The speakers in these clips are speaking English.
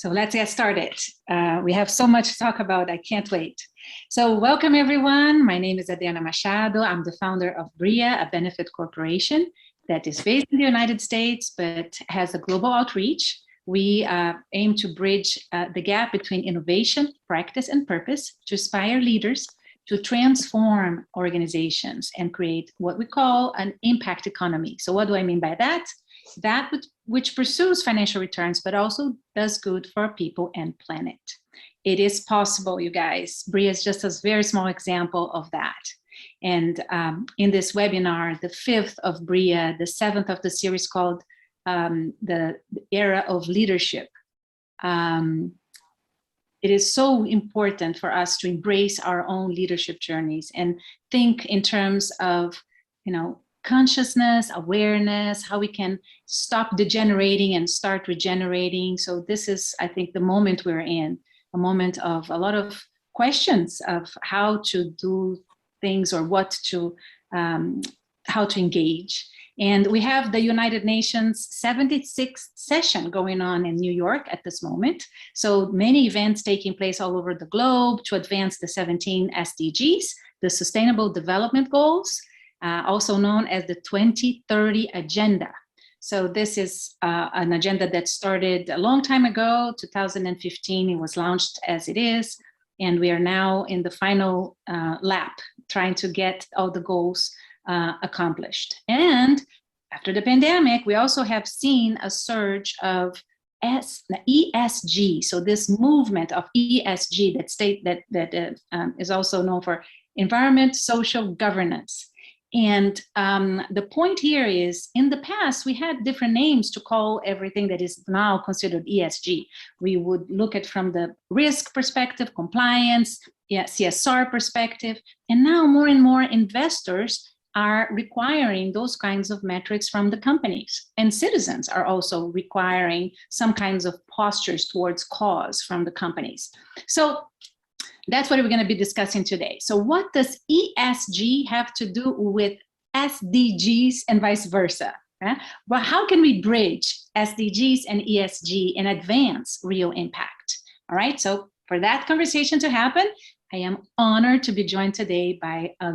So let's get started. We have so much to talk about. I can't wait. So welcome, everyone. My name is Adriana Machado. I'm the founder of Briyah, a benefit corporation that is based in the United States, but has a global outreach. We aim to bridge the gap between innovation, practice, and purpose to inspire leaders to transform organizations and create what we call an impact economy. So what do I mean by that? That which pursues financial returns, but also does good for people and planet. It is possible, you guys. Briyah is just a very small example of that. And in this webinar, the 5th of Briyah, the 7th of the series called the Era of Leadership, it is so important for us to embrace our own leadership journeys and think in terms of, consciousness, awareness, how we can stop degenerating and start regenerating. So this is, I think, the moment we're in, a moment of a lot of questions of how to do things or how to engage. And we have the United Nations 76th session going on in New York at this moment. So many events taking place all over the globe to advance the 17 SDGs, the Sustainable Development Goals, also known as the 2030 Agenda. So this is an agenda that started a long time ago, 2015, it was launched as it is. And we are now in the final lap, trying to get all the goals accomplished. And after the pandemic, we also have seen a surge of ESG. So this movement of ESG that is also known for environment, social governance. And the point here is, in the past, we had different names to call everything that is now considered ESG. We would look at from the risk perspective, compliance, CSR perspective, and now more and more investors are requiring those kinds of metrics from the companies. And citizens are also requiring some kinds of postures towards cause from the companies. So that's what we're going to be discussing today. So what does ESG have to do with SDGs and vice versa? Well, how can we bridge SDGs and ESG and advance real impact? All right, so for that conversation to happen, I am honored to be joined today by a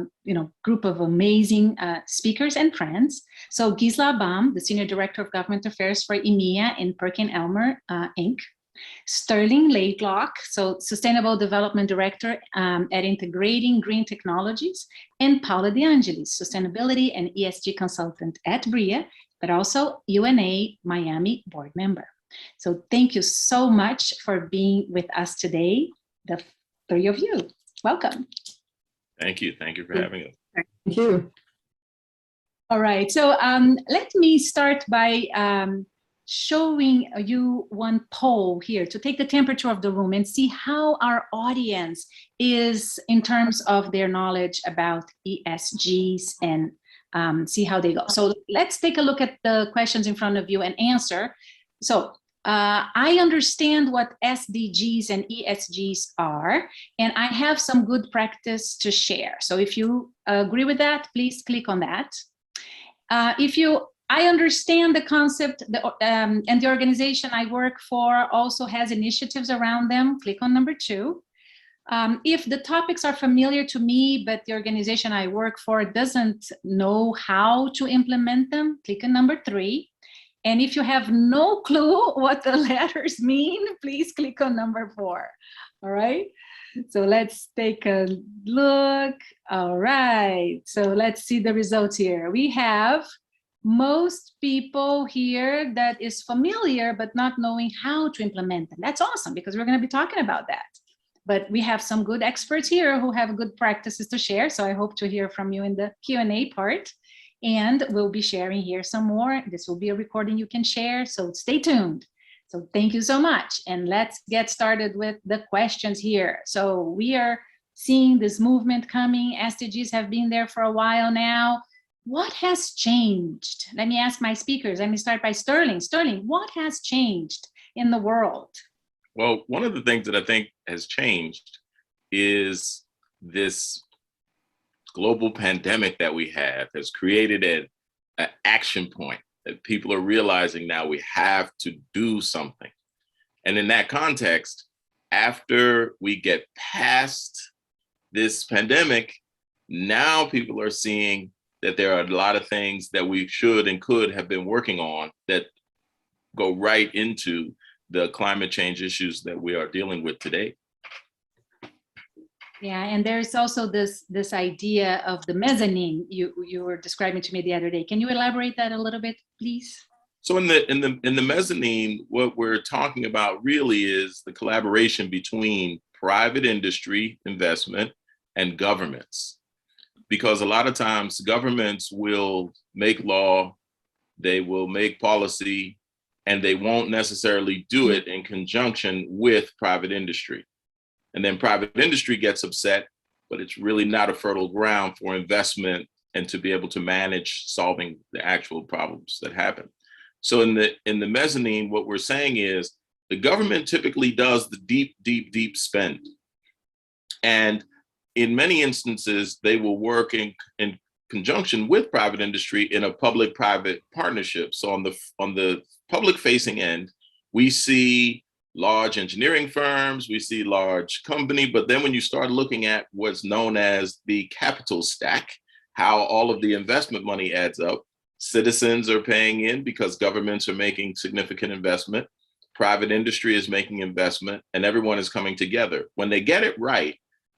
group of amazing speakers and friends. So Gisela Abbam, the Senior Director of Government Affairs for EMEAI in PerkinElmer, Inc. Sterling Laylock, so Sustainable Development Director at Integrating Green Technologies, and Paola de Angelis, Sustainability and ESG Consultant at Briyah, but also UNGA Miami board member. So thank you so much for being with us today, the three of you. Welcome. Thank you. Thank you for having us. Thank you. All right. So let me start by showing you one poll here to take the temperature of the room and see how our audience is in terms of their knowledge about ESGs and see how they go. So let's take a look at the questions in front of you and answer. So I understand what SDGs and ESGs are, and I have some good practice to share. So if you agree with that, please click on that. I understand the concept, and the organization I work for also has initiatives around them. Click on number 2. If the topics are familiar to me, but the organization I work for doesn't know how to implement them, click on number 3. And if you have no clue what the letters mean, please click on number 4. All right. So let's take a look. All right. So let's see the results here. We have most people here that is familiar, but not knowing how to implement them. That's awesome, because we're going to be talking about that. But we have some good experts here who have good practices to share. So I hope to hear from you in the Q&A part. And we'll be sharing here some more. This will be a recording you can share, so stay tuned. So thank you so much. And let's get started with the questions here. So we are seeing this movement coming. SDGs have been there for a while now. What has changed? Let me ask my speakers. Let me start by Sterling. Sterling, what has changed in the world? Well, one of the things that I think has changed is this global pandemic that we have has created an action point that people are realizing now we have to do something. And in that context, after we get past this pandemic, now people are seeing that there are a lot of things that we should and could have been working on that go right into the climate change issues that we are dealing with today. Yeah, and there's also this idea of the mezzanine you were describing to me the other day. Can you elaborate that a little bit, please? So in the mezzanine, what we're talking about really is the collaboration between private industry investment and governments. Because a lot of times governments will make law, they will make policy, and they won't necessarily do it in conjunction with private industry. And then private industry gets upset, but it's really not a fertile ground for investment and to be able to manage solving the actual problems that happen. So in the mezzanine, what we're saying is the government typically does the deep spend. And in many instances, they will work in conjunction with private industry in a public-private partnership. So on the public-facing end, we see large engineering firms, we see large company, but then when you start looking at what's known as the capital stack, how all of the investment money adds up, citizens are paying in because governments are making significant investment, private industry is making investment, and everyone is coming together. When they get it right,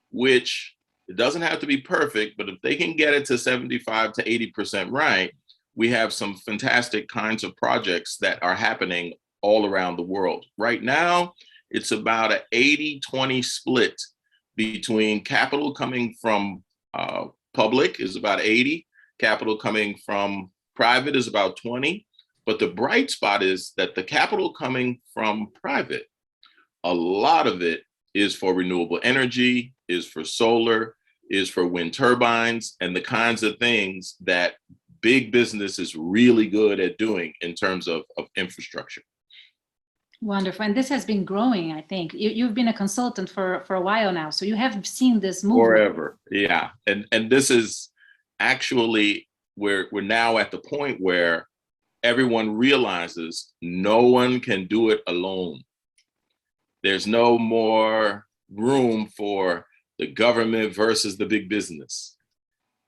which it doesn't have to be perfect, but if they can get it to 75 to 80% right, we have some fantastic kinds of projects that are happening all around the world. Right now, it's about an 80-20 split between capital coming from public is about 80, capital coming from private is about 20. But the bright spot is that the capital coming from private, a lot of it is for renewable energy, is for solar, is for wind turbines, and the kinds of things that big business is really good at doing in terms of infrastructure. Wonderful. And this has been growing, I think. You've been a consultant for a while now, so you have seen this movement. Forever, yeah. And this is actually where we're now at the point where everyone realizes no one can do it alone. There's no more room for the government versus the big business.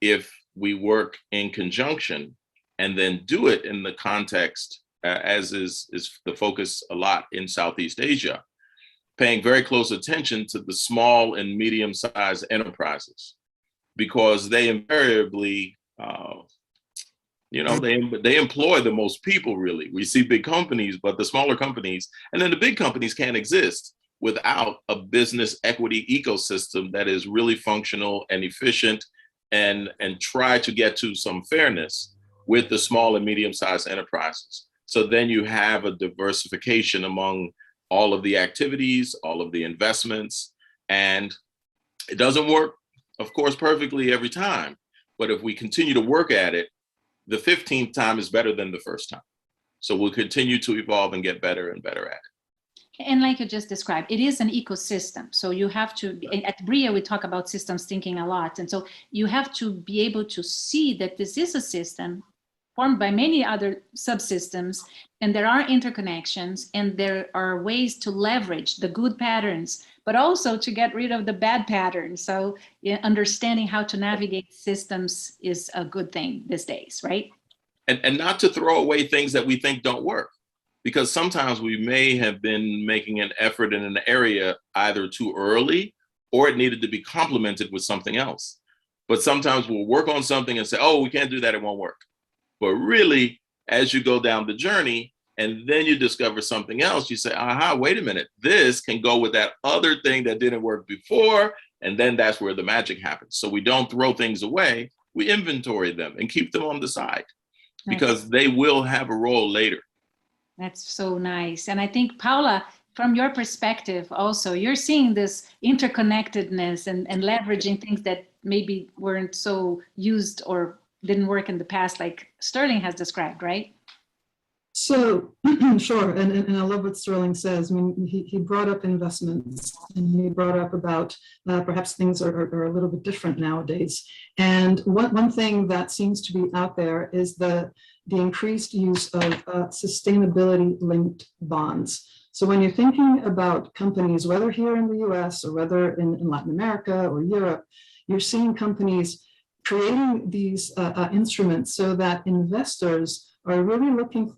If we work in conjunction and then do it in the context, as is the focus a lot in Southeast Asia, paying very close attention to the small and medium-sized enterprises, because they invariably, they employ the most people, really. We see big companies, but the smaller companies, and then the big companies can't exist without a business equity ecosystem that is really functional and efficient and try to get to some fairness with the small and medium-sized enterprises. So then you have a diversification among all of the activities, all of the investments, and it doesn't work, of course, perfectly every time. But if we continue to work at it, the 15th time is better than the first time. So we'll continue to evolve and get better and better at it. And like you just described, it is an ecosystem. So you have to, at Briyah, we talk about systems thinking a lot. And so you have to be able to see that this is a system formed by many other subsystems, and there are interconnections, and there are ways to leverage the good patterns, but also to get rid of the bad patterns. So understanding how to navigate systems is a good thing these days, right? And not to throw away things that we think don't work, because sometimes we may have been making an effort in an area either too early or it needed to be complemented with something else. But sometimes we'll work on something and say, oh, we can't do that, it won't work. But really, as you go down the journey and then you discover something else, you say, aha, wait a minute, this can go with that other thing that didn't work before. And then that's where the magic happens. So we don't throw things away, we inventory them and keep them on the side because they will have a role later. That's so nice. And I think, Paola, from your perspective also, you're seeing this interconnectedness and leveraging things that maybe weren't so used or didn't work in the past, like Sterling has described, right? So, sure, and I love what Sterling says. I mean, he brought up investments, and he brought up about perhaps things are a little bit different nowadays. And one thing that seems to be out there is the increased use of sustainability-linked bonds. So when you're thinking about companies, whether here in the US or whether in Latin America or Europe, you're seeing companies creating these instruments so that investors are really looking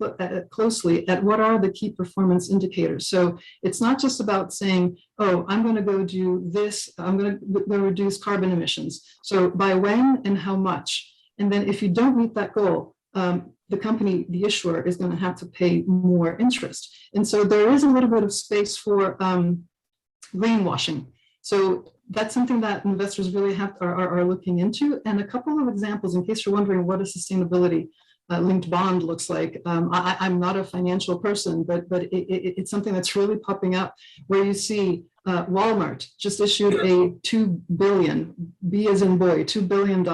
closely at what are the key performance indicators. So it's not just about saying, oh, I'm going to go do this, I'm going to go reduce carbon emissions. So by when and how much? And then if you don't meet that goal, the company, the issuer, is going to have to pay more interest. And so there is a little bit of space for greenwashing. So that's something that investors really are looking into. And a couple of examples, in case you're wondering what a sustainability linked bond looks like. I'm not a financial person, but it's something that's really popping up, where you see Walmart just issued a $2 billion, B as in boy, $2 billion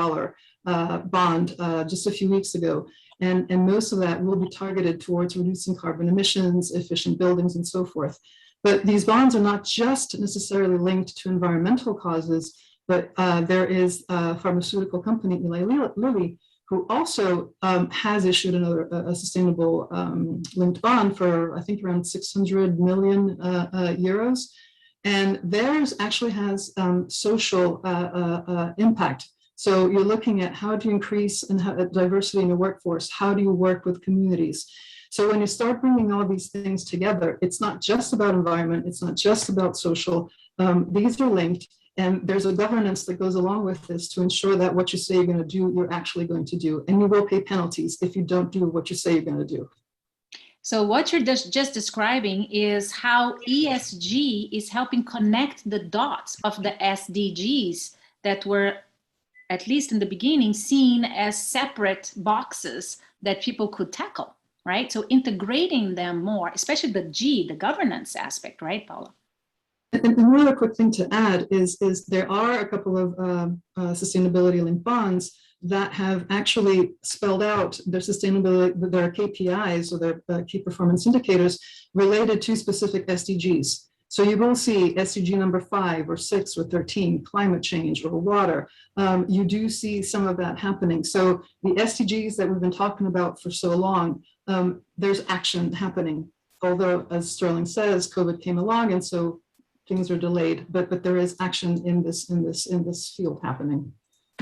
bond just a few weeks ago. And most of that will be targeted towards reducing carbon emissions, efficient buildings, and so forth. But these bonds are not just necessarily linked to environmental causes, but there is a pharmaceutical company, Eli Lilly, who also has issued a sustainable linked bond for, I think, around 600 million euros. And theirs actually has social impact. So you're looking at how do you increase diversity in your workforce? How do you work with communities? So when you start bringing all these things together, it's not just about environment, it's not just about social, these are linked, and there's a governance that goes along with this to ensure that what you say you're going to do, you're actually going to do, and you will pay penalties if you don't do what you say you're going to do. So what you're just describing is how ESG is helping connect the dots of the SDGs that were, at least in the beginning, seen as separate boxes that people could tackle, right? So integrating them more, especially the G, the governance aspect, right, Paola? And one other quick thing to add is there are a couple of sustainability linked bonds that have actually spelled out their sustainability, their KPIs or their key performance indicators related to specific SDGs. So you will see SDG number 5 or 6 or 13, climate change or water. You do see some of that happening. So the SDGs that we've been talking about for so long, there's action happening. Although, as Sterling says, COVID came along, and so things are delayed. But there is action in this field happening.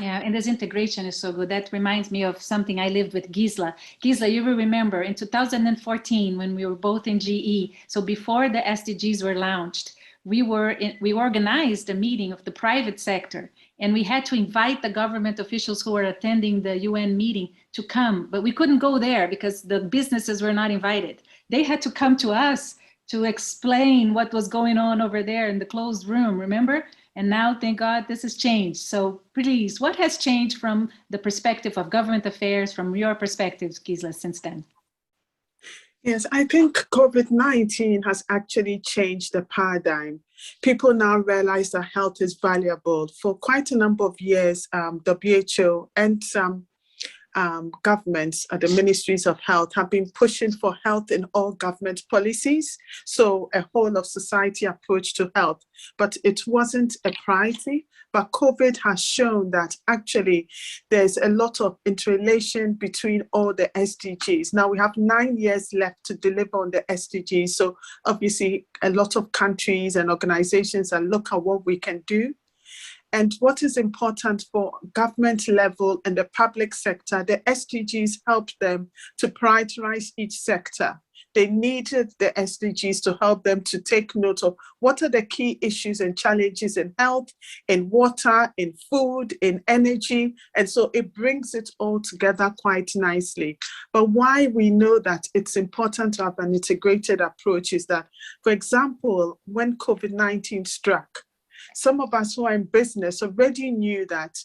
Yeah, and this integration is so good. That reminds me of something I lived with Gisela. Gisela, you will remember in 2014 when we were both in GE. So before the SDGs were launched, we organized a meeting of the private sector, and we had to invite the government officials who were attending the UN meeting to come, but we couldn't go there because the businesses were not invited. They had to come to us to explain what was going on over there in the closed room, remember? And now, thank God, this has changed. So please, what has changed from the perspective of government affairs, from your perspective, Gisela, since then? Yes, I think COVID-19 has actually changed the paradigm. People now realize that health is valuable. For quite a number of years, WHO and some governments, the ministries of health, have been pushing for health in all government policies. So a whole of society approach to health, but it wasn't a priority. But COVID has shown that actually there's a lot of interrelation between all the SDGs. Now we have 9 years left to deliver on the SDGs. So obviously a lot of countries and organizations are looking at what we can do. And what is important for government level and the public sector, the SDGs help them to prioritize each sector. They needed the SDGs to help them to take note of what are the key issues and challenges in health, in water, in food, in energy. And so it brings it all together quite nicely. But why we know that it's important to have an integrated approach is that, for example, when COVID-19 struck, some of us who are in business already knew that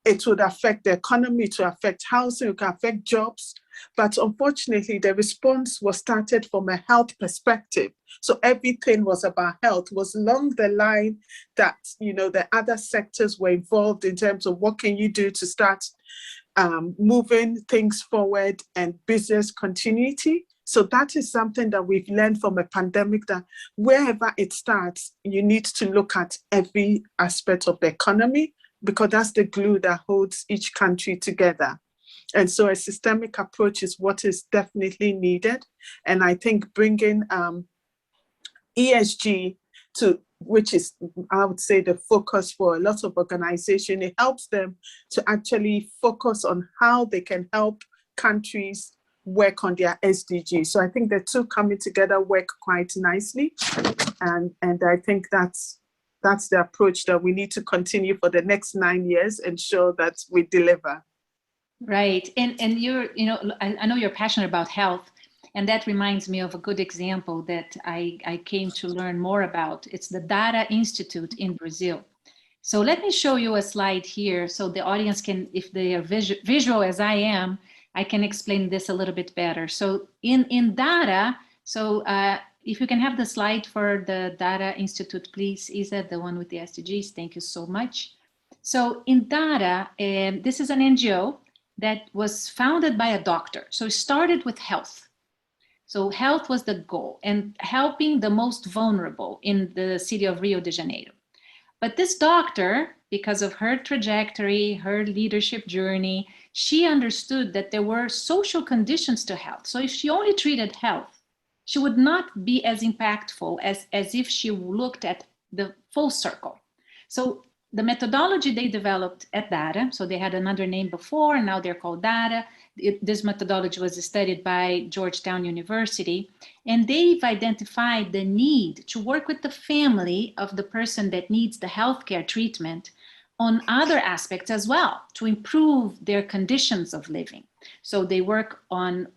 it would affect the economy, to affect housing, it could affect jobs. But unfortunately, the response was started from a health perspective. So everything was about health, was along the line that, you know, the other sectors were involved in terms of what can you do to start moving things forward and business continuity. So that is something that we've learned from a pandemic, that wherever it starts, you need to look at every aspect of the economy, because that's the glue that holds each country together. And so a systemic approach is what is definitely needed. And I think bringing ESG, which is, I would say, the focus for a lot of organizations. It helps them to actually focus on how they can help countries work on their SDGs. So I think the two coming together work quite nicely. And I think that's the approach that we need to continue for the next 9 years, ensure that we deliver. Right. And I know you're passionate about health. And that reminds me of a good example that I came to learn more about. It's the Data Institute in Brazil. So let me show you a slide here so the audience can, if they are visual as I am, I can explain this a little bit better. So in data, so if you can have the slide for the Data Institute, please, Isa, the one with the SDGs. Thank you so much. So in data, this is an NGO that was founded by a doctor. So it started with health. So health was the goal and helping the most vulnerable in the city of Rio de Janeiro. But this doctor, because of her trajectory, her leadership journey, she understood that there were social conditions to health. So if she only treated health, she would not be as impactful as if she looked at the full circle. So the methodology they developed at Data, so they had another name before, and now they're called Data. This methodology was studied by Georgetown University, and they've identified the need to work with the family of the person that needs the healthcare treatment on other aspects as well to improve their conditions of living. So they work on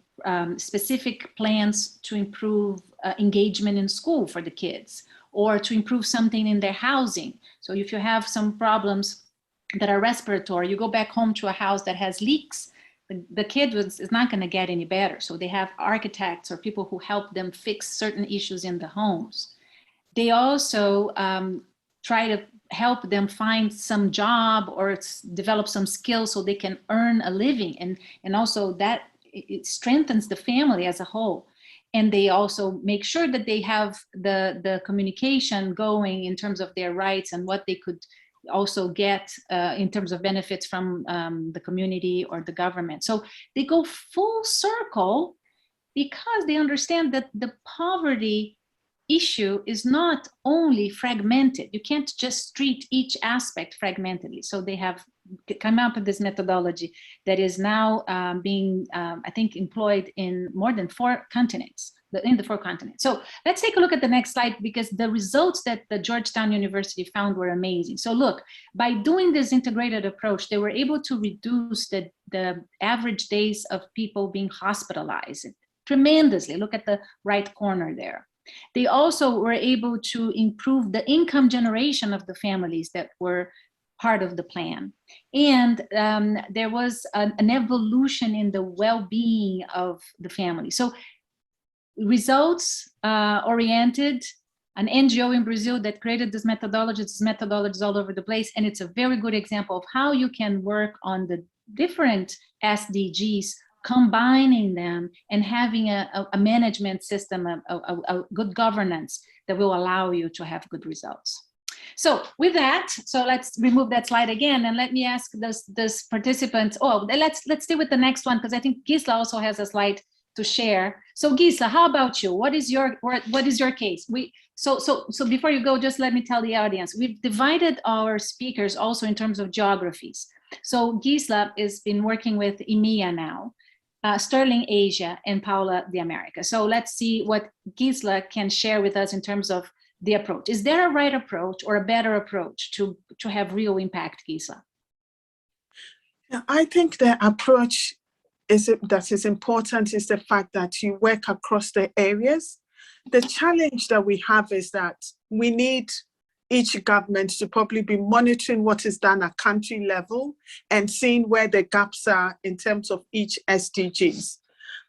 specific plans to improve engagement in school for the kids, or to improve something in their housing. So if you have some problems that are respiratory, you go back home to a house that has leaks, the kid is not going to get any better. So they have architects or people who help them fix certain issues in the homes. They also try to help them find some job or develop some skills so they can earn a living. And also that it strengthens the family as a whole. And they also make sure that they have the communication going in terms of their rights and what they could also get in terms of benefits from the community or the government. So they go full circle because they understand that the poverty issue is not only fragmented. You can't just treat each aspect fragmentedly. So they have come up with this methodology that is now being, I think, employed in more than 4 continents, in the 4 continents. So let's take a look at the next slide, because the results that the Georgetown University found were amazing. So look, by doing this integrated approach, they were able to reduce the average days of people being hospitalized tremendously. Look at the right corner there. They also were able to improve the income generation of the families that were part of the plan. And there was an evolution in the well-being of the family. So results oriented, an NGO in Brazil that created this methodologies all over the place. And it's a very good example of how you can work on the different SDGs, combining them and having a management system, a good governance that will allow you to have good results. So with that, so let's remove that slide again, and let me ask this participants. Oh, let's stay with the next one, because I think Gisela also has a slide to share. So Gisela, how about you? What is your case? So before you go, just let me tell the audience, we've divided our speakers also in terms of geographies. So Gisela has been working with EMEA now, Sterling Asia, and Paola the Americas. So let's see what Gisela can share with us in terms of the approach. Is there a right approach or a better approach to have real impact, Gisela? Yeah, I think the approach that is important is the fact that you work across the areas. The challenge that we have is that we need each government to probably be monitoring what is done at country level and seeing where the gaps are in terms of each SDGs.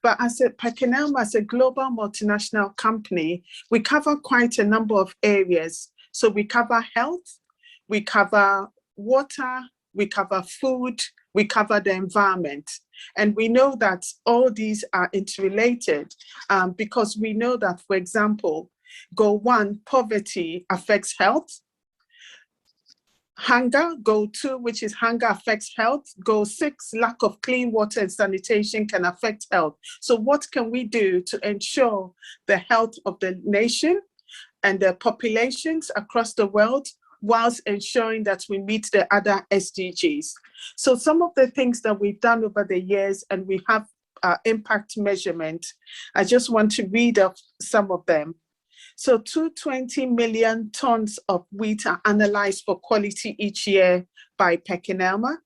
But as a PerkinElmer, as a global multinational company, we cover quite a number of areas. So we cover health, we cover water, we cover food, we cover the environment. And we know that all these are interrelated because we know that, for example, Goal 1, poverty affects health. Hunger, Goal 2, which is hunger affects health. Goal 6, lack of clean water and sanitation can affect health. So what can we do to ensure the health of the nation and their populations across the world, whilst ensuring that we meet the other SDGs. So some of the things that we've done over the years, and we have impact measurement, I just want to read off some of them. So 220 million tons of wheat are analyzed for quality each year by PerkinElmer.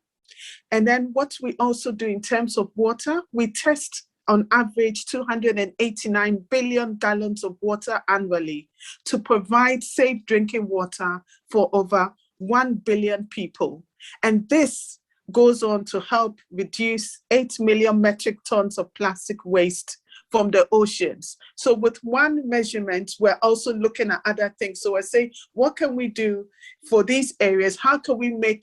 And then what we also do in terms of water, we test on average 289 billion gallons of water annually to provide safe drinking water for over 1 billion people. And this goes on to help reduce 8 million metric tons of plastic waste from the oceans. So with one measurement, we're also looking at other things. So I say, what can we do for these areas? How can we make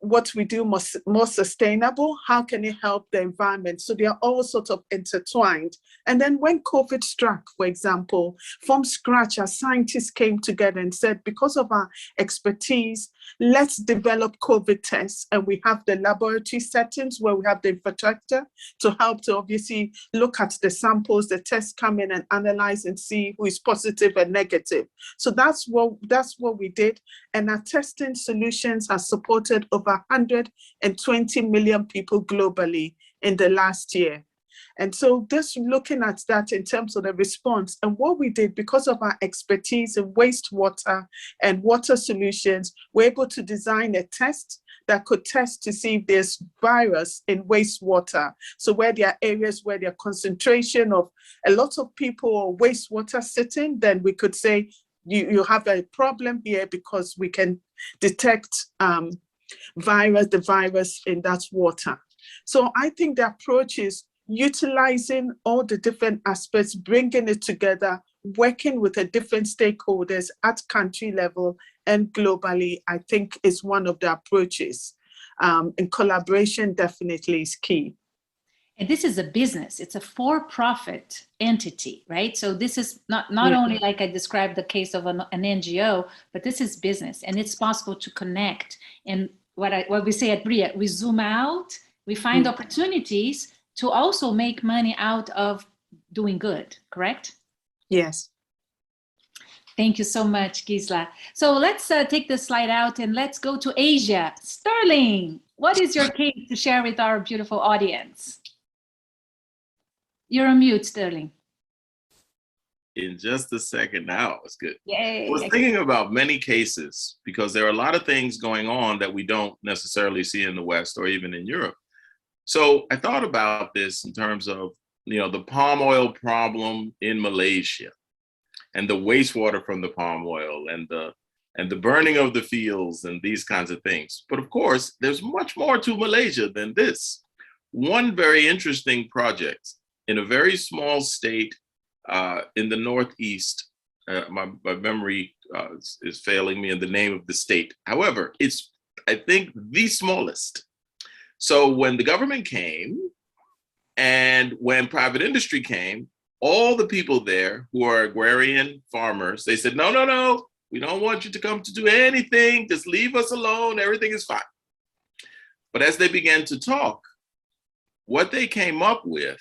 what we do more sustainable? How can it help the environment? So they are all sort of intertwined. And then when COVID struck, for example, from scratch, our scientists came together and said, because of our expertise, let's develop COVID tests. And we have the laboratory settings where we have the infrastructure to help to obviously look at the samples, the tests come in and analyze and see who is positive and negative. So that's what we did. And our testing solutions have supported over 120 million people globally in the last year. And so just looking at that in terms of the response and what we did, because of our expertise in wastewater and water solutions, we're able to design a test that could test to see if there's virus in wastewater. So where there are areas where there are concentration of a lot of people or wastewater sitting, then we could say, you have a problem here because we can detect the virus in that water. So I think the approach is utilizing all the different aspects, bringing it together, working with the different stakeholders at country level and globally, I think is one of the approaches. And collaboration definitely is key. And this is a business, it's a for-profit entity, right? So this is not only like I described the case of an NGO, but this is business, and it's possible to connect. And what we say at Briyah, we zoom out, we find opportunities to also make money out of doing good, correct? Yes. Thank you so much, Gisela. So let's take the slide out and let's go to Asia. Sterling, what is your case to share with our beautiful audience? You're on mute, Sterling. In just a second now, it's good. Yay. I was thinking about many cases because there are a lot of things going on that we don't necessarily see in the West or even in Europe. So I thought about this in terms of, the palm oil problem in Malaysia and the wastewater from the palm oil and the burning of the fields and these kinds of things. But of course, there's much more to Malaysia than this. One very interesting project in a very small state in the Northeast, my memory is failing me in the name of the state. However, it's, I think, the smallest. So when the government came and when private industry came, all the people there who are agrarian farmers, they said, no, we don't want you to come to do anything. Just leave us alone. Everything is fine. But as they began to talk, what they came up with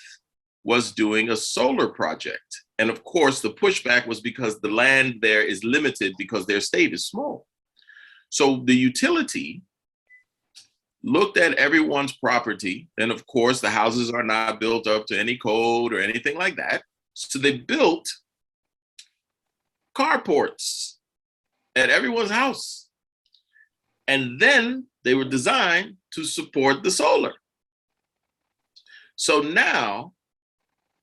was doing a solar project. And of course, the pushback was because the land there is limited because their state is small. So the utility looked at everyone's property. And of course, the houses are not built up to any code or anything like that. So they built carports at everyone's house. And then they were designed to support the solar. So now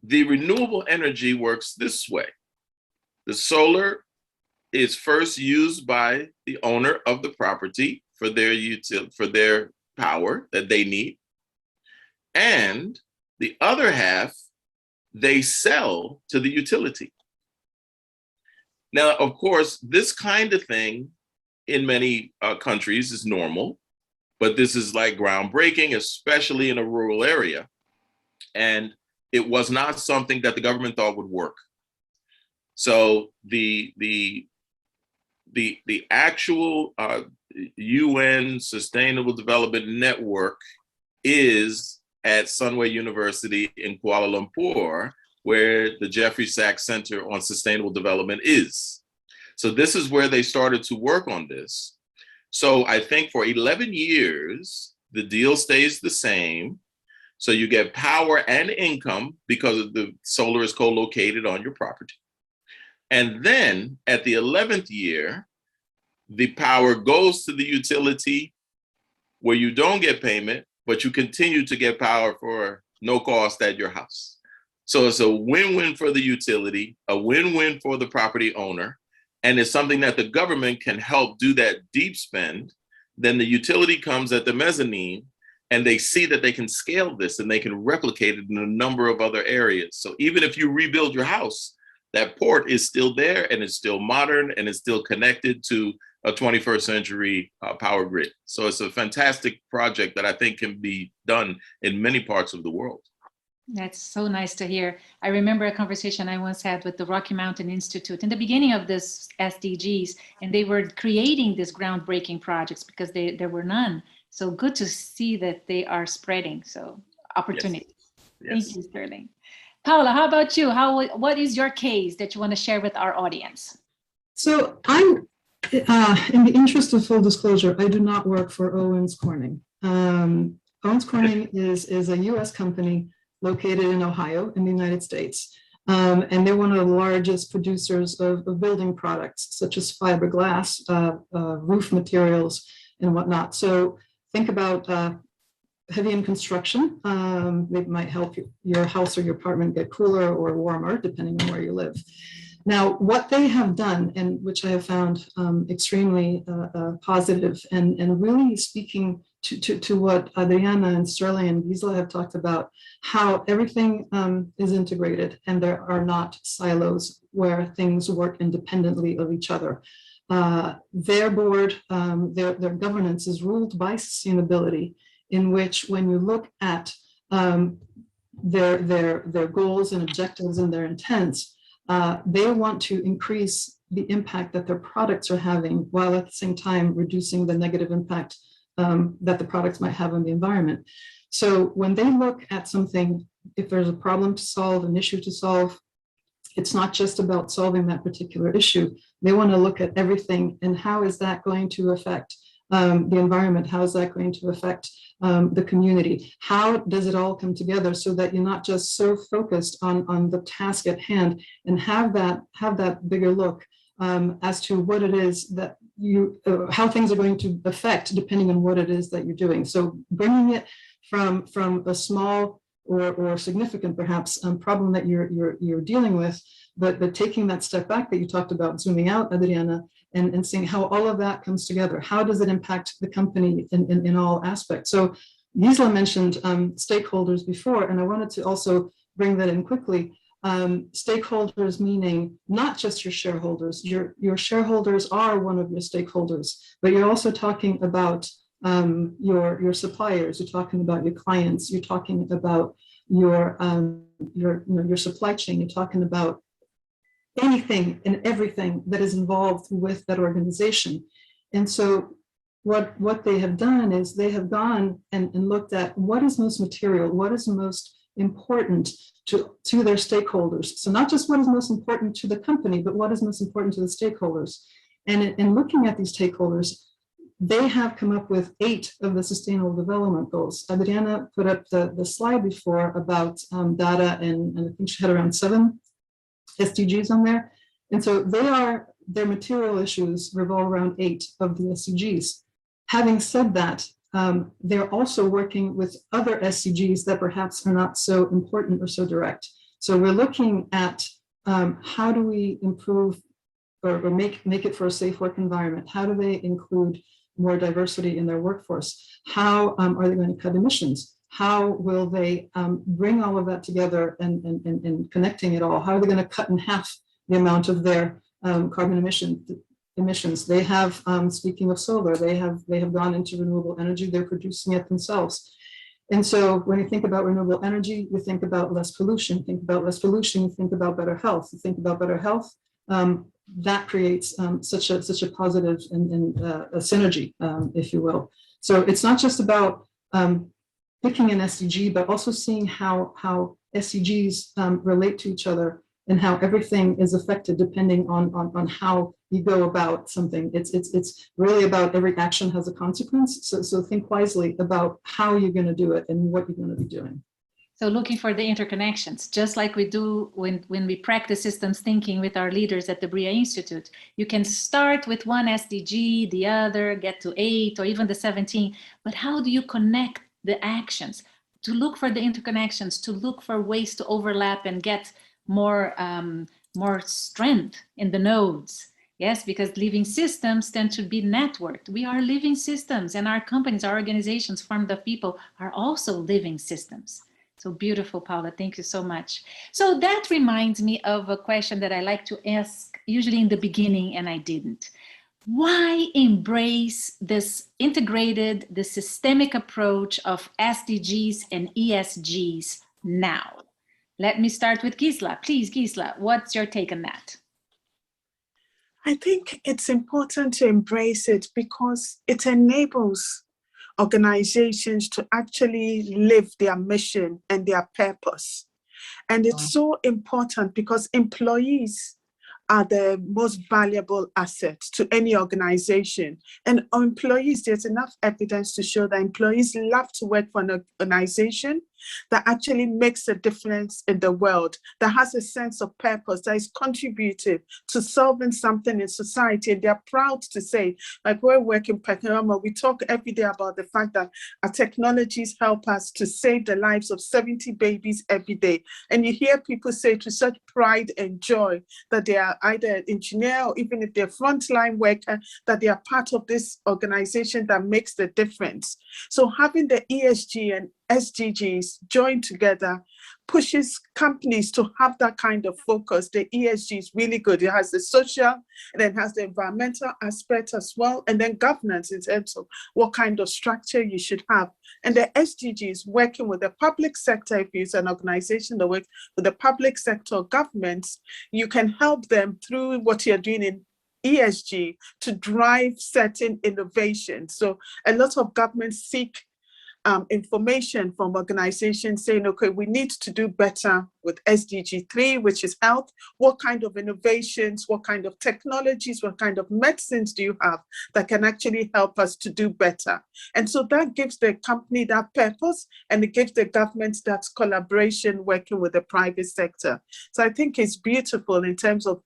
the renewable energy works this way. The solar is first used by the owner of the property for their power that they need. And the other half, they sell to the utility. Now, of course, this kind of thing in many countries is normal, but this is like groundbreaking, especially in a rural area. And it was not something that the government thought would work. So the actual UN Sustainable Development Network is at Sunway University in Kuala Lumpur, where the Jeffrey Sachs Center on Sustainable Development is. So this is where they started to work on this. So I think for 11 years, the deal stays the same. So you get power and income because the solar is co-located on your property. And then at the 11th year, the power goes to the utility where you don't get payment, but you continue to get power for no cost at your house. So it's a win-win for the utility, a win-win for the property owner, and it's something that the government can help do that deep spend. Then the utility comes at the mezzanine and they see that they can scale this and they can replicate it in a number of other areas. So even if you rebuild your house, that port is still there and it's still modern and it's still connected to a 21st century power grid. So it's a fantastic project that I think can be done in many parts of the world. That's so nice to hear. I remember a conversation I once had with the Rocky Mountain Institute in the beginning of this SDGs, and they were creating these groundbreaking projects because there were none. So good to see that they are spreading. So opportunity. Yes. Thank you, Sterling. Paola, how about you? What is your case that you want to share with our audience? So I'm, in the interest of full disclosure, I do not work for Owens Corning. Owens Corning is a US company located in Ohio in the United States. And they're one of the largest producers of building products, such as fiberglass, roof materials, and whatnot. So think about heavy in construction. It might help your house or your apartment get cooler or warmer, depending on where you live. Now, what they have done, and which I have found extremely positive and really speaking to what Adriana and Sterling and Gisela have talked about, how everything is integrated and there are not silos where things work independently of each other. Their board, their governance is ruled by sustainability, in which when you look at their goals and objectives and their intents, they want to increase the impact that their products are having, while at the same time reducing the negative impact that the products might have on the environment. So when they look at something, if there's a problem to solve, an issue to solve, it's not just about solving that particular issue. They want to look at everything and how is that going to affect the environment? How is that going to affect the community? How does it all come together so that you're not just so focused on the task at hand, and have that bigger look as to what it is that how things are going to affect depending on what it is that you're doing. So bringing it from a small or significant perhaps problem that you're dealing with, but taking that step back that you talked about, zooming out, Adriana, and seeing how all of that comes together. How does it impact the company in all aspects? So Gisela mentioned stakeholders before, and I wanted to also bring that in quickly. Stakeholders meaning not just your shareholders. Your shareholders are one of your stakeholders, but you're also talking about your suppliers. You're talking about your clients. You're talking about your supply chain. You're talking about anything and everything that is involved with that organization. And so what they have done is they have gone and looked at what is most material, what is most important to their stakeholders. So not just what is most important to the company, but what is most important to the stakeholders. And in looking at these stakeholders, they have come up with 8 of the Sustainable Development Goals. Adriana put up the slide before about data, and I think she had around 7 SDGs on there. And so their material issues revolve around 8 of the SDGs. Having said that, they're also working with other SDGs that perhaps are not so important or so direct. So we're looking at how do we improve or make it for a safe work environment? How do they include more diversity in their workforce? How are they going to cut emissions? How will they bring all of that together and connecting it all? How are they going to cut in half the amount of their carbon emissions? They have, speaking of solar, they have gone into renewable energy. They're producing it themselves. And so when you think about renewable energy, you think about less pollution. Think about less pollution, you think about better health. You think about better health, that creates such a positive and a synergy, if you will. So it's not just about picking an SDG, but also seeing how SDGs relate to each other and how everything is affected depending on how you go about something. It's really about every action has a consequence. So think wisely about how you're going to do it and what you're going to be doing. So looking for the interconnections, just like we do when we practice systems thinking with our leaders at the Briyah Institute. You can start with one SDG, the other, get to 8 or even the 17, but how do you connect the actions? To look for the interconnections, to look for ways to overlap and get more strength in the nodes. Yes, because living systems tend to be networked. We are living systems, and our companies, our organizations formed of people are also living systems. So beautiful, Paola. Thank you so much. So that reminds me of a question that I like to ask usually in the beginning, and I didn't. Why embrace this integrated, the systemic approach of SDGs and ESGs now? Let me start with Gisela. Please, Gisela, what's your take on that? I think it's important to embrace it because it enables organizations to actually live their mission and their purpose. And it's so important because employees are the most valuable asset to any organization. And employees, there's enough evidence to show that employees love to work for an organization that actually makes a difference in the world, that has a sense of purpose, that is contributive to solving something in society. And they're proud to say, like we're working PerkinElmer, we talk every day about the fact that our technologies help us to save the lives of 70 babies every day. And you hear people say to such pride and joy that they are either an engineer or even if they're frontline worker, that they are part of this organization that makes the difference. So having the ESG and SDGs joined together pushes companies to have that kind of focus. The ESG is really good. It has the social and then has the environmental aspect as well, and then governance in terms of what kind of structure you should have. And the SDGs working with the public sector, if it's an organization that works with the public sector governments, you can help them through what you're doing in ESG to drive certain innovations. So a lot of governments seek information from organizations saying, okay, we need to do better with SDG 3, which is health. What kind of innovations, what kind of technologies, what kind of medicines do you have that can actually help us to do better? And so that gives the company that purpose, and it gives the government that collaboration working with the private sector. So I think it's beautiful in terms of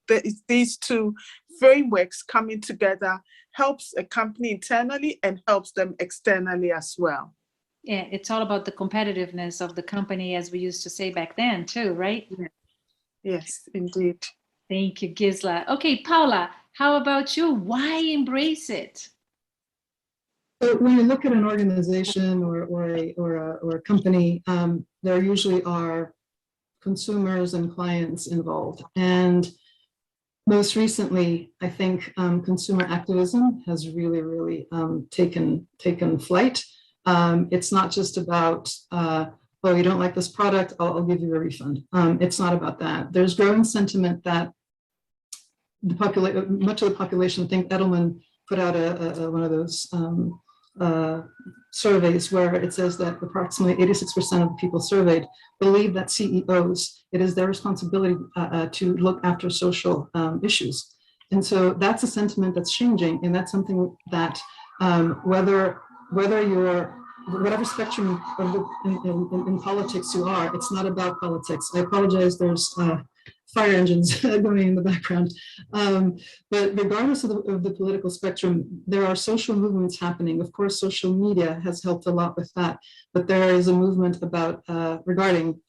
these two frameworks coming together, helps a company internally and helps them externally as well. Yeah, it's all about the competitiveness of the company, as we used to say back then too, right? Yeah. Yes, indeed. Thank you, Gisela. Okay, Paola, how about you? Why embrace it? So when you look at an organization or a company, there usually are consumers and clients involved. And most recently, I think consumer activism has really taken flight. It's not just about, oh, you don't like this product, I'll give you a refund. It's not about that. There's growing sentiment that much of the population, I think Edelman put out one of those surveys where it says that approximately 86% of the people surveyed believe that CEOs, it is their responsibility to look after social issues. And so that's a sentiment that's changing, and that's something that whether you're whatever spectrum of in politics you are, it's not about politics. I apologize, there's fire engines going in the background. But regardless of the political spectrum, there are social movements happening. Of course, social media has helped a lot with that, but there is a movement about regarding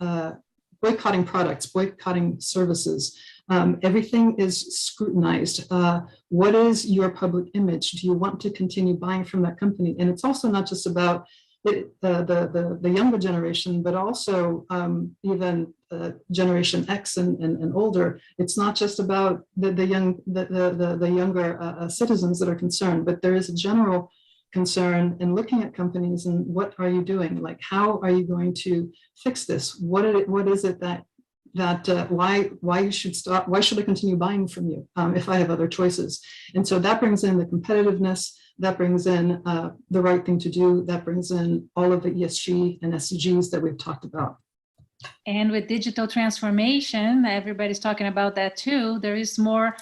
boycotting products, boycotting services. Everything is scrutinized. What is your public image? Do you want to continue buying from that company? And it's also not just about the younger generation, but also even Generation X and older. It's not just about the younger citizens that are concerned, but there is a general concern in looking at companies and what are you doing? Like, how are you going to fix this? What is it that why you should stop? Why should I continue buying from you if I have other choices? And so that brings in the competitiveness, that brings in the right thing to do, that brings in all of the ESG and SDGs that we've talked about. And with digital transformation, everybody's talking about that too. There is more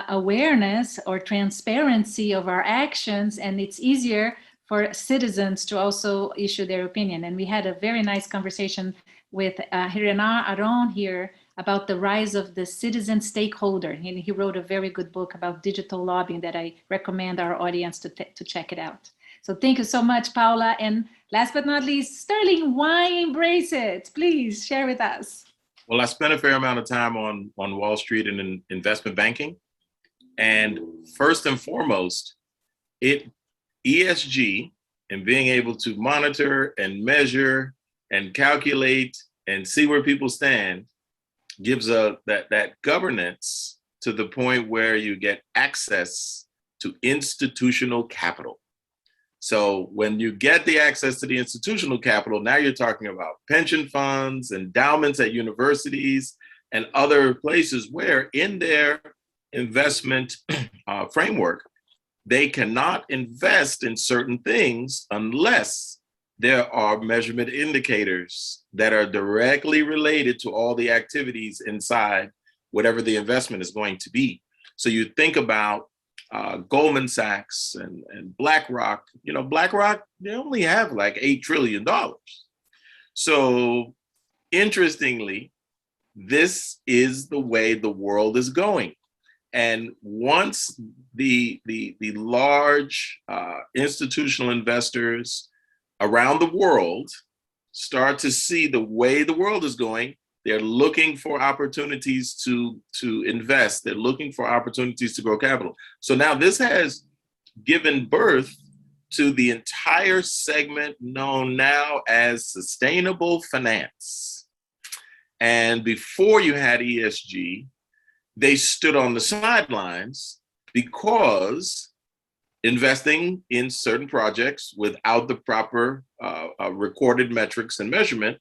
awareness or transparency of our actions, and it's easier for citizens to also issue their opinion. And we had a very nice conversation with Adriana Aron here about the rise of the citizen stakeholder. And he wrote a very good book about digital lobbying that I recommend our audience to check it out. So thank you so much, Paola. And last but not least, Sterling, why embrace it? Please share with us. Well, I spent a fair amount of time on Wall Street and in investment banking. And first and foremost, ESG and being able to monitor and measure and calculate and see where people stand gives that governance to the point where you get access to institutional capital. So when you get the access to the institutional capital, now you're talking about pension funds, endowments at universities, and other places where in their investment framework, they cannot invest in certain things unless there are measurement indicators that are directly related to all the activities inside whatever the investment is going to be. So you think about Goldman Sachs and BlackRock. You know, BlackRock, they only have like $8 trillion. So interestingly, this is the way the world is going. And once the large institutional investors around the world start to see the way the world is going, they're looking for opportunities to invest. They're looking for opportunities to grow capital. So now this has given birth to the entire segment known now as sustainable finance. And before you had ESG, they stood on the sidelines because investing in certain projects without the proper recorded metrics and measurement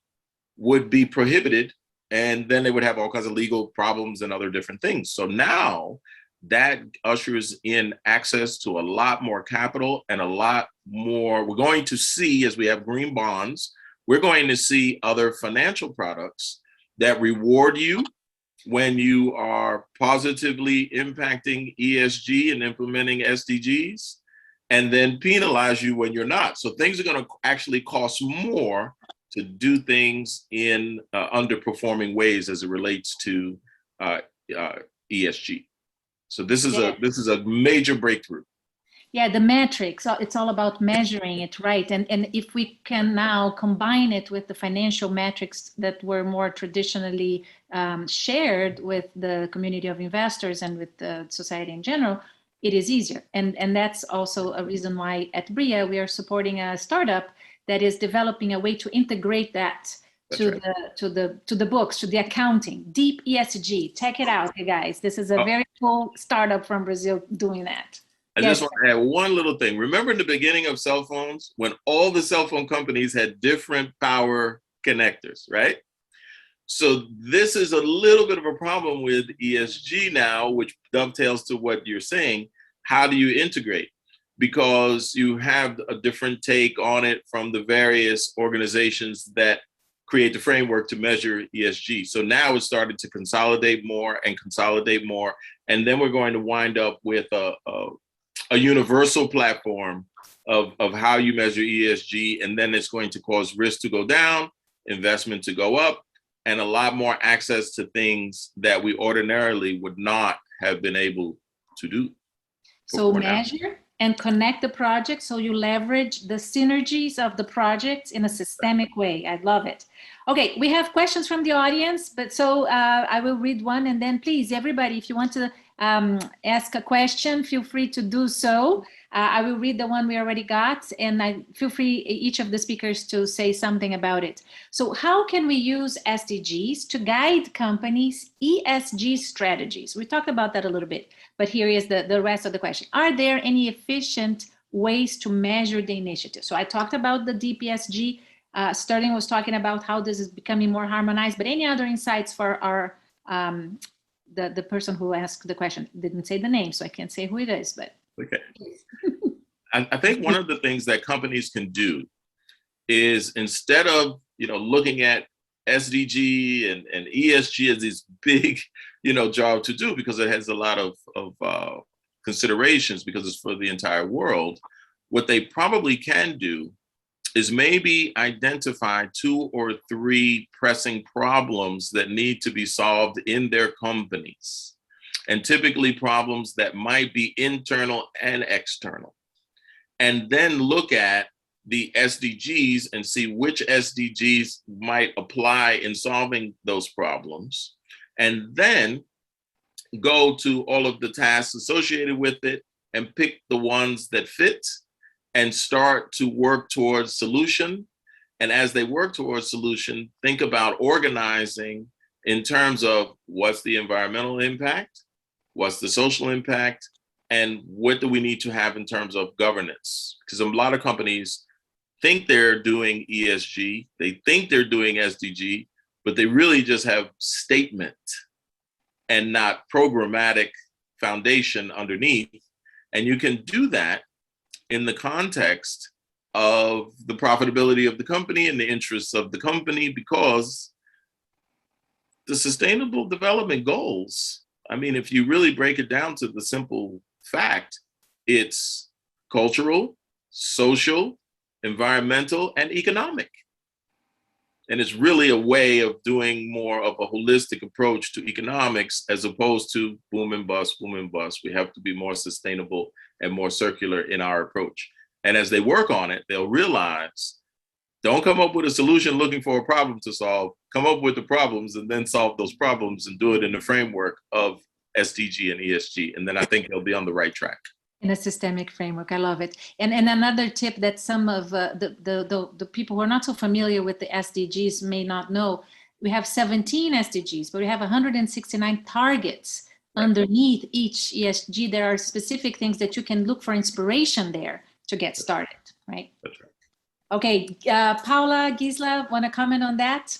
would be prohibited. And then they would have all kinds of legal problems and other different things. So now that ushers in access to a lot more capital and a lot more. We're going to see, as we have green bonds, we're going to see other financial products that reward you when you are positively impacting ESG and implementing SDGs, and then penalize you when you're not. So things are going to actually cost more to do things in underperforming ways as it relates to ESG. So this is a major breakthrough. Yeah, the metrics, it's all about measuring it, right? And if we can now combine it with the financial metrics that were more traditionally shared with the community of investors and with the society in general, it is easier. And that's also a reason why at Briyah we are supporting a startup that is developing a way to integrate that to the books, to the accounting, deep ESG. Check it out, you guys. This is a very cool startup from Brazil doing that. I just want to add one little thing. Remember in the beginning of cell phones, when all the cell phone companies had different power connectors, right? So this is a little bit of a problem with ESG now, which dovetails to what you're saying. How do you integrate? Because you have a different take on it from the various organizations that create the framework to measure ESG. So now it's started to consolidate more. And then we're going to wind up with a universal platform of how you measure ESG. And then it's going to cause risk to go down, investment to go up, and a lot more access to things that we ordinarily would not have been able to do. So measure and connect the project so you leverage the synergies of the projects in a systemic way. I love it. Okay, we have questions from the audience, but so I will read one, and then please, everybody, if you want to ask a question, feel free to do so. I will read the one we already got, and I feel free, each of the speakers, to say something about it. So how can we use SDGs to guide companies' ESG strategies? We talked about that a little bit, but here is the rest of the question. Are there any efficient ways to measure the initiative? So I talked about the deep ESG. Sterling was talking about how this is becoming more harmonized, but any other insights for our the person who asked the question? Didn't say the name, so I can't say who it is, but okay. I think one of the things that companies can do is, instead of looking at SDG and ESG is this big, job to do because it has a lot of considerations because it's for the entire world. What they probably can do is maybe identify 2 or 3 pressing problems that need to be solved in their companies, and typically problems that might be internal and external. And then look at the SDGs and see which SDGs might apply in solving those problems, and then go to all of the tasks associated with it and pick the ones that fit and start to work towards solution. And as they work towards solution, think about organizing in terms of what's the environmental impact, what's the social impact, and what do we need to have in terms of governance? Because a lot of companies think they're doing ESG, they think they're doing SDG, but they really just have statement and not programmatic foundation underneath. And you can do that in the context of the profitability of the company and the interests of the company, because the sustainable development goals, I mean, if you really break it down to the simple fact, it's cultural, social, environmental, and economic. And it's really a way of doing more of a holistic approach to economics as opposed to boom and bust, boom and bust. We have to be more sustainable and more circular in our approach. And as they work on it, they'll realize, don't come up with a solution looking for a problem to solve, come up with the problems and then solve those problems and do it in the framework of SDG and ESG. And then I think they'll be on the right track. In a systemic framework. I love it. And another tip that some of the people who are not so familiar with the SDGs may not know, we have 17 SDGs, but we have 169 targets underneath each ESG. There are specific things that you can look for inspiration there to get started, right? That's right. Okay, Paola, Gisela, want to comment on that?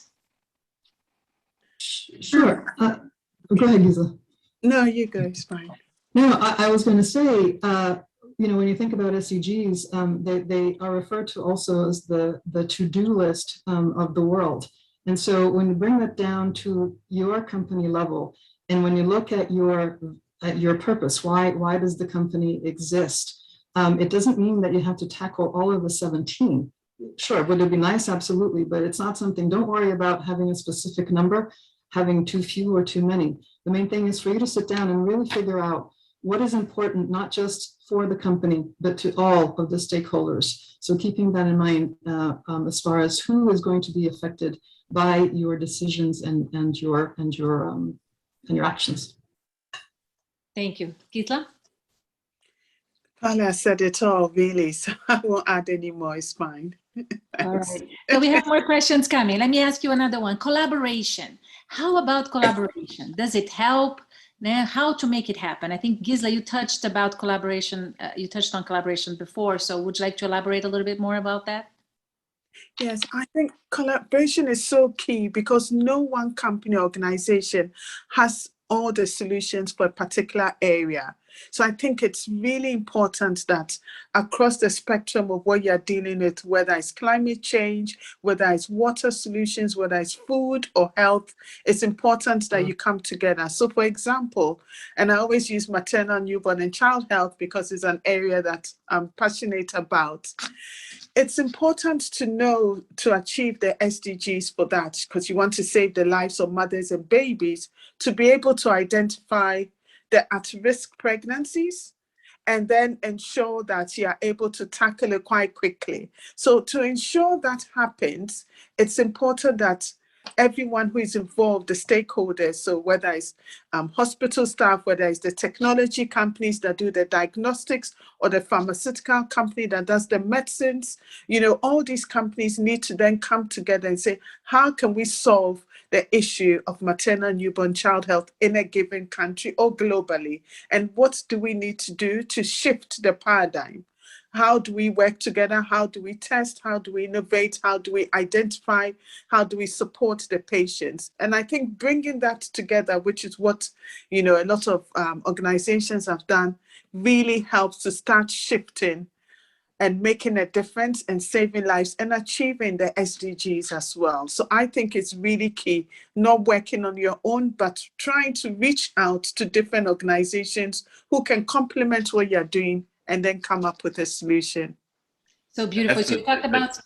Sure. Go ahead, Gisela. No, you go, it's fine. No, I was going to say, when you think about SDGs, they are referred to also as the to-do list of the world. And so when you bring that down to your company level, and when you look at your purpose, why does the company exist? It doesn't mean that you have to tackle all of the 17. Sure, would it be nice? Absolutely, but it's not something, don't worry about having a specific number, having too few or too many. The main thing is for you to sit down and really figure out what is important, not just for the company, but to all of the stakeholders. So keeping that in mind as far as who is going to be affected by your decisions and your actions. Thank you. Gisela? Paola said it all, really, so I won't add any more, it's fine. All right. So we have more questions coming. Let me ask you another one. Collaboration. How about collaboration? Does it help? How to make it happen? I think, Gisela, you touched about collaboration. You touched on collaboration before. So would you like to elaborate a little bit more about that? Yes, I think collaboration is so key because no one company or organization has all the solutions for a particular area. So I think it's really important that across the spectrum of what you're dealing with, whether it's climate change, whether it's water solutions, whether it's food or health, it's important that you come together. So for example, and I always use maternal, newborn and child health because it's an area that I'm passionate about. It's important to know to achieve the SDGs for that because you want to save the lives of mothers and babies, to be able to identify the at-risk pregnancies and then ensure that you are able to tackle it quite quickly. So to ensure that happens, it's important that everyone who is involved, the stakeholders, so whether it's hospital staff, whether it's the technology companies that do the diagnostics or the pharmaceutical company that does the medicines, all these companies need to then come together and say, how can we solve the issue of maternal newborn child health in a given country or globally? And what do we need to do to shift the paradigm? How do we work together? How do we test? How do we innovate? How do we identify? How do we support the patients? And I think bringing that together, which is what a lot of organizations have done, really helps to start shifting and making a difference and saving lives and achieving the SDGs as well. So I think it's really key, not working on your own, but trying to reach out to different organizations who can complement what you're doing and then come up with a solution. So beautiful. So you talked about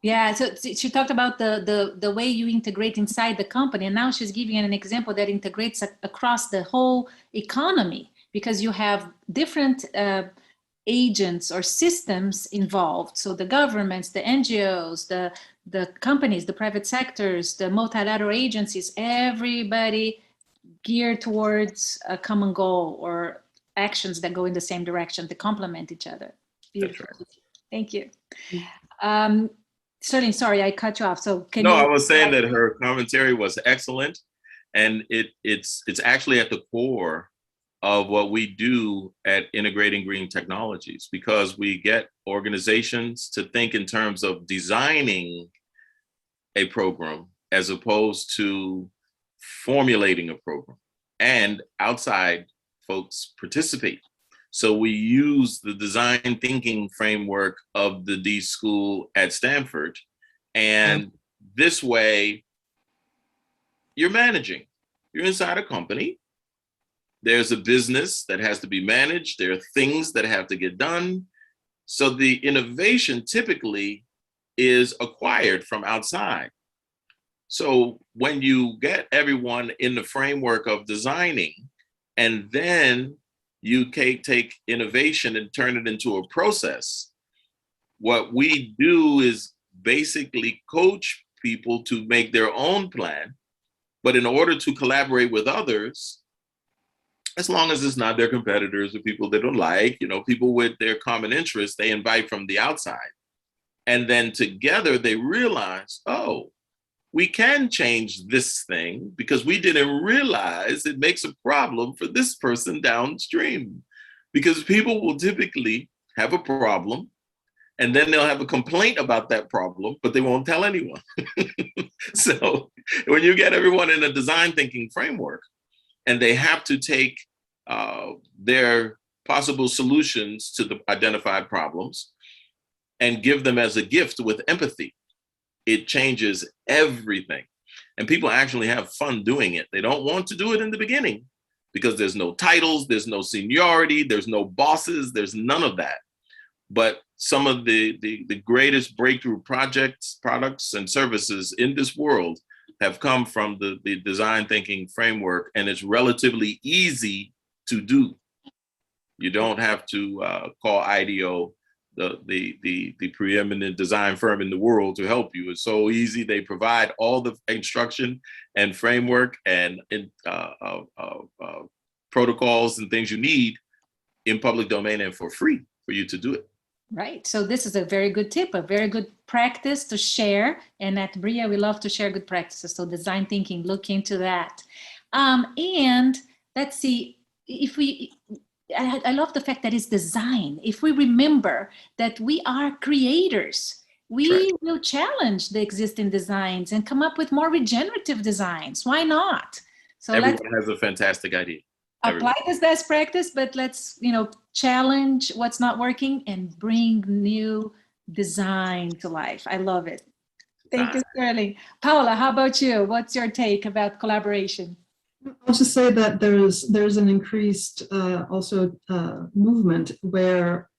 she talked about the way you integrate inside the company, and now she's giving an example that integrates across the whole economy, because you have different agents or systems involved. So the governments, the NGOs, the companies, the private sectors, the multilateral agencies, everybody geared towards a common goal or actions that go in the same direction to complement each other. Beautiful. That's right. Thank you. Sterling, sorry, I cut you off. So can you? No, I was saying that her commentary was excellent, and it's actually at the core of what we do at Integrating Green Technologies, because we get organizations to think in terms of designing a program as opposed to formulating a program, and outside folks participate. So we use the design thinking framework of the D School at Stanford, and this way you're managing. You're inside a company. There's a business that has to be managed. There are things that have to get done. So the innovation typically is acquired from outside. So when you get everyone in the framework of designing, and then you can take innovation and turn it into a process, what we do is basically coach people to make their own plan. But in order to collaborate with others, as long as it's not their competitors or people they don't like, people with their common interests, they invite from the outside. And then together they realize, oh, we can change this thing because we didn't realize it makes a problem for this person downstream. Because people will typically have a problem and then they'll have a complaint about that problem, but they won't tell anyone. So when you get everyone in a design thinking framework, and they have to take their possible solutions to the identified problems and give them as a gift with empathy, it changes everything. And people actually have fun doing it. They don't want to do it in the beginning because there's no titles, there's no seniority, there's no bosses, there's none of that. But some of the greatest breakthrough projects, products, and services in this world have come from the design thinking framework, and it's relatively easy to do. You don't have to call IDEO the preeminent design firm in the world to help you. It's so easy. They provide all the instruction and framework and protocols and things you need in public domain and for free for you to do it. Right. So this is a very good tip, a very good practice to share. And at Briyah, we love to share good practices. So design thinking, look into that. And let's see, I love the fact that it's design. If we remember that we are creators, we will challenge the existing designs and come up with more regenerative designs. Why not? So everyone has a fantastic idea. Apply this best practice, but let's, challenge what's not working and bring new design to life. I love it. Thank you, Sterling. Paola, how about you? What's your take about collaboration? I'll just say that there's an increased also movement where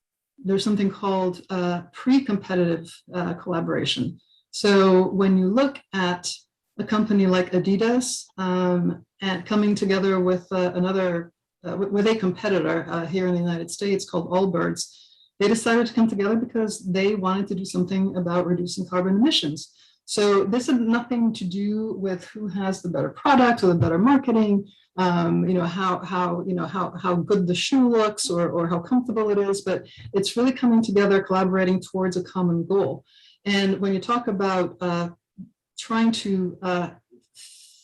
there's something called pre-competitive collaboration. So when you look at a company like Adidas and coming together with with a competitor here in the United States called Allbirds, they decided to come together because they wanted to do something about reducing carbon emissions. So this has nothing to do with who has the better product or the better marketing, how good the shoe looks or how comfortable it is, but it's really coming together, collaborating towards a common goal. And when you talk about trying to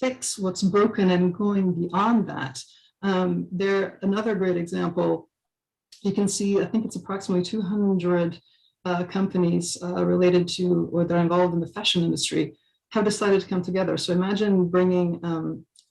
fix what's broken and going beyond that, another great example, you can see, I think it's approximately 200 companies related to, or they're involved in the fashion industry, have decided to come together. So imagine bringing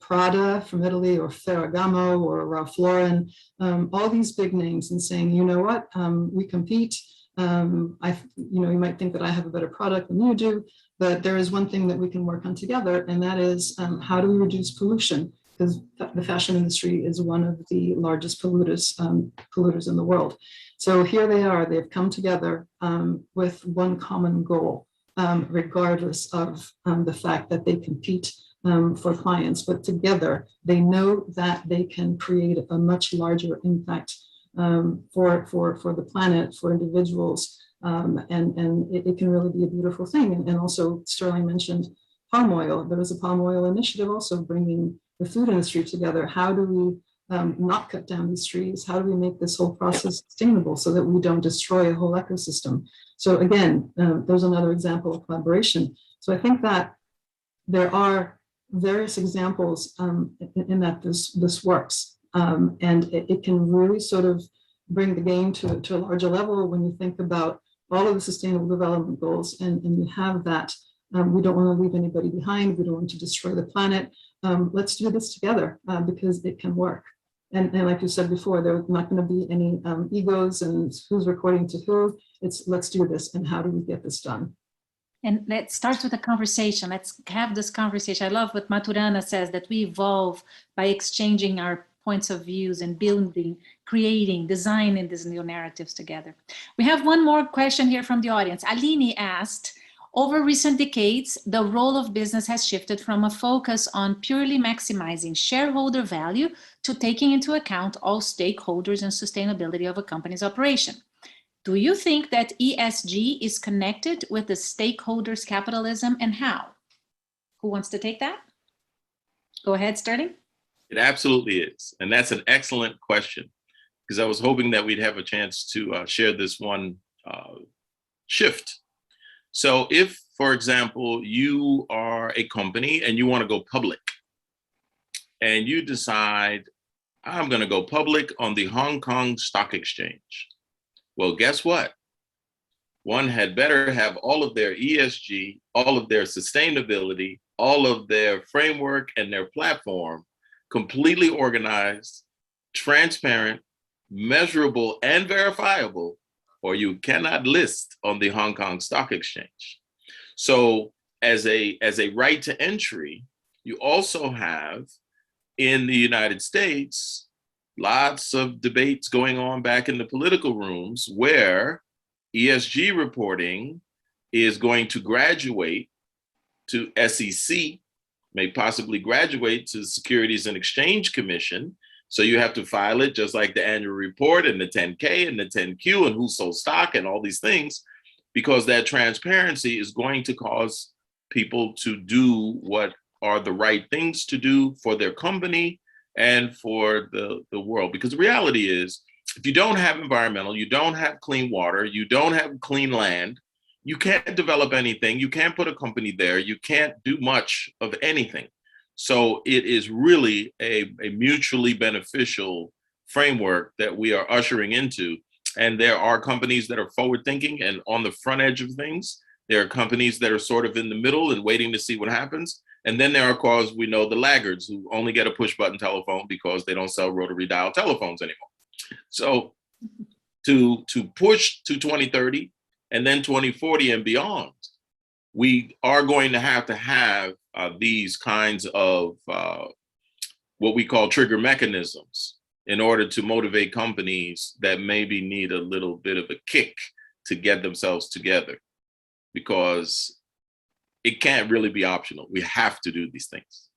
Prada from Italy or Ferragamo or Ralph Lauren, all these big names, and saying, you know what, we compete, You might think that I have a better product than you do, but there is one thing that we can work on together, and that is how do we reduce pollution? Because the fashion industry is one of the largest polluters in the world. So here they are, they've come together with one common goal, regardless of the fact that they compete for clients, but together they know that they can create a much larger impact for the planet, for individuals, and it can really be a beautiful thing. And also Sterling mentioned palm oil. There was a palm oil initiative also bringing the food industry together. How do we not cut down these trees? How do we make this whole process sustainable so that we don't destroy a whole ecosystem? So again, there's another example of collaboration. So I think that there are various examples in that this works. And it can really sort of bring the game to a larger level when you think about all of the sustainable development goals, and you have that. We don't want to leave anybody behind. We don't want to destroy the planet. Let's do this together because it can work. And like you said before, there's not going to be any egos and who's recording to who. It's let's do this, and how do we get this done? And that starts with a conversation. Let's have this conversation. I love what Maturana says, that we evolve by exchanging our points of views and building, creating, designing these new narratives together. We have one more question here from the audience. Aline asked, over recent decades, the role of business has shifted from a focus on purely maximizing shareholder value to taking into account all stakeholders and sustainability of a company's operation. Do you think that ESG is connected with the stakeholders' capitalism, and how? Who wants to take that? Go ahead, Sterling. It absolutely is. And that's an excellent question, because I was hoping that we'd have a chance to share this one shift. So if, for example, you are a company and you want to go public, and you decide, I'm going to go public on the Hong Kong Stock Exchange. Well, guess what? One had better have all of their ESG, all of their sustainability, all of their framework and their platform completely organized, transparent, measurable, and verifiable, or you cannot list on the Hong Kong Stock Exchange. So as a right to entry, you also have in the United States, lots of debates going on back in the political rooms where ESG reporting is going to graduate to SEC, may possibly graduate to the Securities and Exchange Commission. So you have to file it just like the annual report and the 10K and the 10Q and who sold stock and all these things, because that transparency is going to cause people to do what are the right things to do for their company and for the world. Because the reality is, if you don't have environmental, you don't have clean water, you don't have clean land, you can't develop anything, you can't put a company there, you can't do much of anything. So it is really a mutually beneficial framework that we are ushering into. And there are companies that are forward thinking and on the front edge of things. There are companies that are sort of in the middle and waiting to see what happens. And then there are, of course, we know the laggards who only get a push button telephone because they don't sell rotary dial telephones anymore. So to push to 2030 and then 2040 and beyond, we are going to have these kinds of what we call trigger mechanisms in order to motivate companies that maybe need a little bit of a kick to get themselves together, because it can't really be optional. We have to do these things.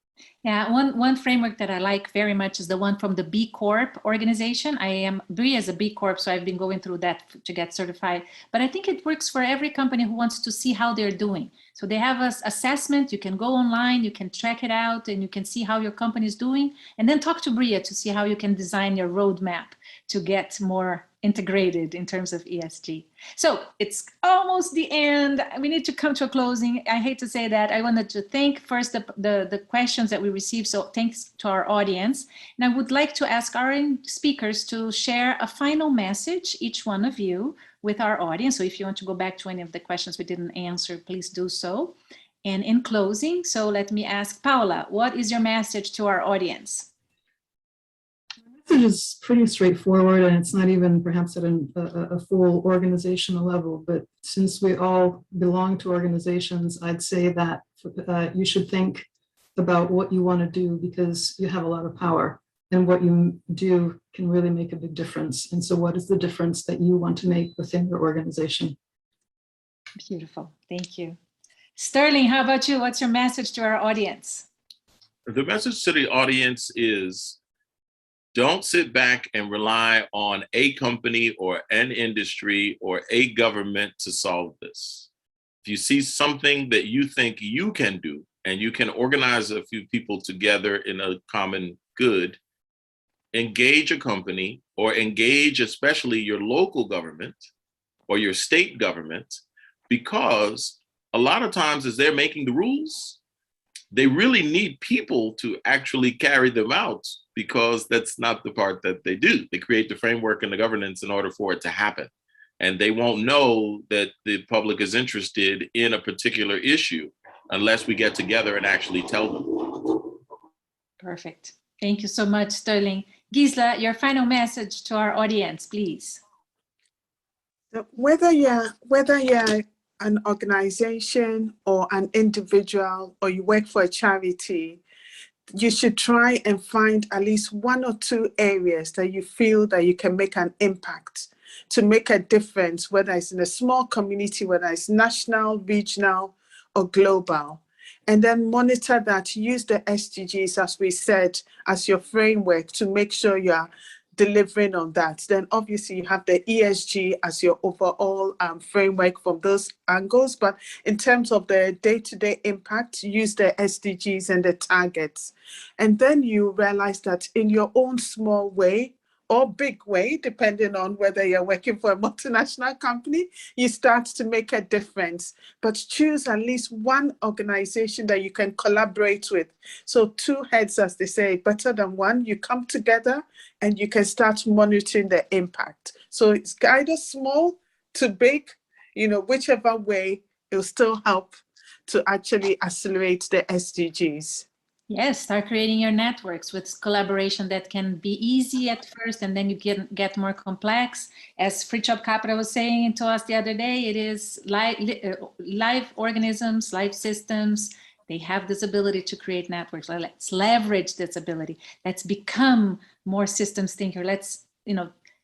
Yeah, one framework that I like very much is the one from the B Corp organization. Briyah is a B Corp, so I've been going through that to get certified. But I think it works for every company who wants to see how they're doing. So they have an assessment. You can go online, you can check it out, and you can see how your company is doing. And then talk to Briyah to see how you can design your roadmap to get more integrated in terms of ESG. So it's almost the end. We need to come to a closing. I hate to say that. I wanted to thank first the questions that we received. So thanks to our audience. And I would like to ask our speakers to share a final message, each one of you, with our audience. So if you want to go back to any of the questions we didn't answer, please do so. And in closing, so let me ask Paola, what is your message to our audience? The message is pretty straightforward, and it's not even perhaps at a full organizational level, but since we all belong to organizations, I'd say that you should think about what you want to do, because you have a lot of power, and what you do can really make a big difference. And so what is the difference that you want to make within your organization? Beautiful. Thank you. Sterling, how about you? What's your message to our audience? The message to the audience is, don't sit back and rely on a company or an industry or a government to solve this. If you see something that you think you can do, and you can organize a few people together in a common good, engage a company, or engage especially your local government or your state government, because a lot of times as they're making the rules, they really need people to actually carry them out, because that's not the part that they do. They create the framework and the governance in order for it to happen. And they won't know that the public is interested in a particular issue unless we get together and actually tell them. Perfect. Thank you so much, Sterling. Gisela, your final message to our audience, please. Whether you're an organization or an individual, or you work for a charity, you should try and find at least one or two areas that you feel that you can make an impact, to make a difference, whether it's in a small community, whether it's national, regional, or global. And then monitor that, use the SDGs, as we said, as your framework to make sure you're delivering on that. Then obviously you have the ESG as your overall framework from those angles. But in terms of the day-to-day impact, use the SDGs and the targets. And then you realize that in your own small way or big way, depending on whether you're working for a multinational company, you start to make a difference. But choose at least one organization that you can collaborate with. So two heads, as they say, better than one. You come together and you can start monitoring the impact. So it's either small to big, whichever way, it'll still help to actually accelerate the SDGs. Yes, start creating your networks with collaboration that can be easy at first, and then you get more complex. As Free Job Capital was saying to us the other day, it is live organisms, live systems. They have this ability to create networks. Let's leverage this ability. Let's become more systems thinker. Let's,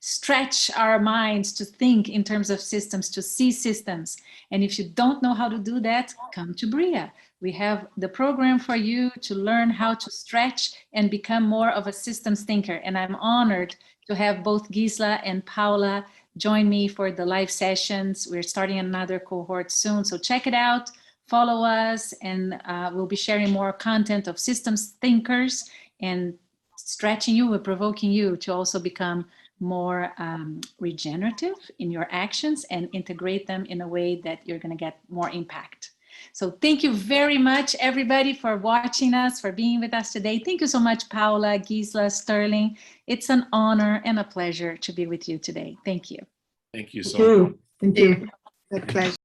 stretch our minds to think in terms of systems, to see systems. And if you don't know how to do that, come to Briyah. We have the program for you to learn how to stretch and become more of a systems thinker. And I'm honored to have both Gisela and Paola join me for the live sessions. We're starting another cohort soon, so check it out. Follow us, and we'll be sharing more content of systems thinkers and stretching you, provoking you to also become more regenerative in your actions and integrate them in a way that you're going to get more impact. So thank you very much, everybody, for watching us, for being with us today. Thank you so much, Paola, Gisela, Sterling. It's an honor and a pleasure to be with you today. Thank you. Thank you so much. Thank you. A pleasure.